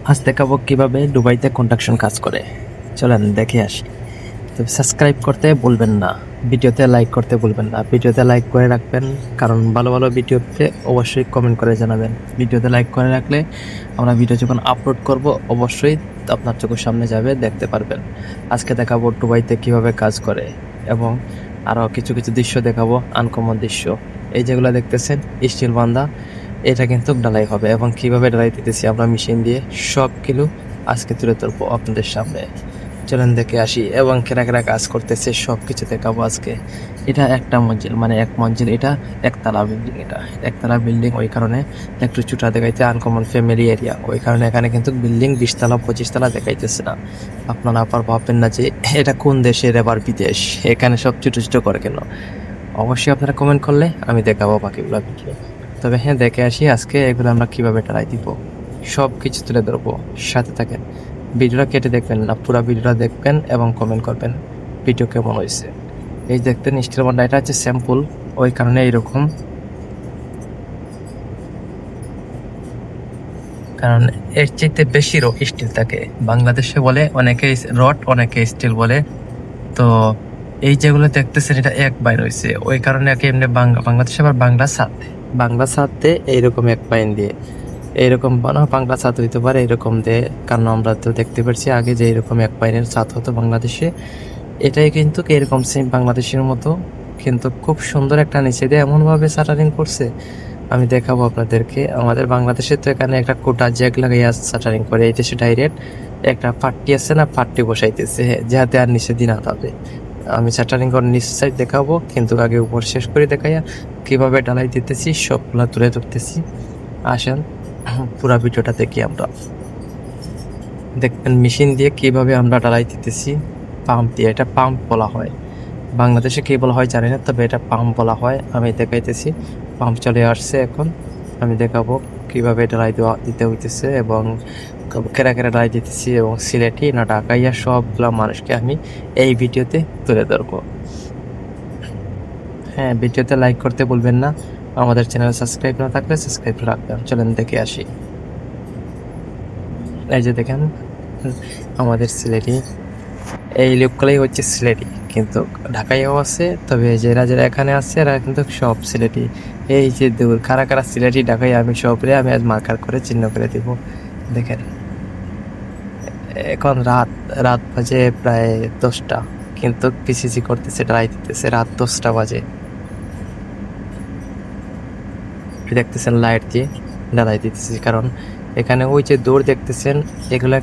আজ দেখাবো কিভাবে দুবাইতে কন্ট্রাকশন কাজ করে। চলেন দেখে আসি। তো সাবস্ক্রাইব করতে ভুলবেন না, ভিডিওতে লাইক করতে ভুলবেন না, ভিডিওতে লাইক করে রাখবেন, কারণ ভালো ভালো ভিডিওতে অবশ্যই কমেন্ট করে জানাবেন। ভিডিওতে লাইক করে রাখলে আমরা ভিডিও যখন আপলোড করব অবশ্যই আপনার চোখের সামনে যাবে, দেখতে পারবেন। আজকে দেখাবো দুবাইতে কিভাবে কাজ করে এবং আরও কিছু কিছু দৃশ্য দেখাবো, আনকমন দৃশ্য। এই যেগুলো দেখতেছেন স্টিল বান্ধা, এটা কিন্তু ঢালাই হবে এবং কিভাবে ঢালাই দিতেছি আমরা মেশিন দিয়ে, সব কিলো আজকে তুলে ধরবো আপনাদের সামনে। চলেন দেখে আসি এবং কেনা কেনা কাজ করতেছে সব কিছু দেখাবো আজকে। এটা একটা মঞ্জিল, মানে এক মঞ্জিল, এটা একতলা বিল্ডিং। এটা একতলা বিল্ডিং, ওই কারণে একটু ছোটা দেখাইতে, আনকমন ফ্যামিলি এরিয়া, ওই কারণে এখানে কিন্তু বিল্ডিং 20 তলা 25 তলা দেখাইতেছে না। আপনারা আবার ভাববেন না যে এটা কোন দেশের আবার বিদেশ, এখানে সব ছোটো ছোটো করে কেন। অবশ্যই আপনারা কমেন্ট করলে আমি দেখাবো বাকিগুলো ভিডিও। তবে হ্যাঁ, দেখে আসি আজকে এগুলো আমরা কিভাবে ঢালাই দিব, সব কিছু তুলে ধরবো। সাথে থাকেন, ভিডিওটা কেটে দেখবেন না, পুরো ভিডিওটা দেখবেন এবং কমেন্ট করবেন ভিডিও কেমন হয়েছে। এই দেখতেন স্টিল বান্ডা, এটা হচ্ছে স্যাম্পল, ওই কারণে এইরকম, কারণ এর চাইতে বেশি স্টিল থাকে। বাংলাদেশে বলে অনেকে রড, অনেকে স্টিল বলে। তো এই যেগুলো দেখতেছেন এটা এক বাইন হয়েছে, ওই কারণে এমনি বাংলাদেশে আবার বাংলা ছাদ এইরকম এক বাইন দিয়ে এইরকম বানা বাংলা ছাদ হইতে পারে এরকম দিয়ে, কারণ আমরা তো দেখতে পাচ্ছি আগে যে এরকম এক বাইনের ছাদ হতো বাংলাদেশে। এটাই কিন্তু এরকম সেম বাংলাদেশের মতো, কিন্তু খুব সুন্দর একটা নিচে দিয়ে এমনভাবে শাটারিং করছে, আমি দেখাবো আপনাদেরকে। আমাদের বাংলাদেশে তো এখানে একটা কোটা জ্যাক লাগাইয়া শাটারিং করে, এই দেশে ডাইরেক্ট একটা পাট্টি আছে না, পাট্টি বসাইতেছে যাতে আর নিচে দিন হবে। আমি শাটারিং করে নিচ সাইড দেখাবো, কিন্তু আগে উপর শেষ করে দেখাইয়া কিভাবে ডালাই দিতেছি সবগুলা তুলে ধরতেছি। আসেন পুরা ভিডিওটা দেখি আমরা। দেখবেন মেশিন দিয়ে কিভাবে আমরা ডালাই দিতেছি, পাম্প দিয়ে। এটা পাম্প বলা হয়, বাংলাদেশে কি বলা হয় জানি না, তবে এটা পাম্প বলা হয়। আমি দেখাইতেছি, পাম্প চলে আসছে এখন, আমি দেখাবো কিভাবে ডালাই দিতে হইতেছে এবং কেরা কেরা ডালাই দিতেছি এবং সিলেটি না ঢাকাইয়া সবগুলা মানুষকে আমি এই ভিডিওতে তুলে ধরবো। হ্যাঁ, ভিডিওতে লাইক করতে বলবেন না, আমাদের চ্যানেল সাবস্ক্রাইব না থাকলে সাবস্ক্রাইব রাখবেন। চলেন দেখে আসি। এই যে দেখেন আমাদের সিলেটি, এই লোকগুলাই হচ্ছে সিলেটি, কিন্তু ঢাকায়ও আছে। তবে যারা যারা এখানে আছে এরা কিন্তু সব সিলেটি। এই যে দূর কারা কারা সিলেটি ঢাকায়, আমি সবরে আমি আজ মার্কার করে চিহ্ন করে দিব। দেখেন এখন রাত রাত বাজে প্রায় 10টা, কিন্তু পিসিসি করতেছে, ডালাই দিতেছে রাত 10টা বাজে। দেখতেছেন লাইট দিয়ে ডালাই দিতেছি, কারণ এখানে ওই যে দৌড় দেখতেছেন এগুলা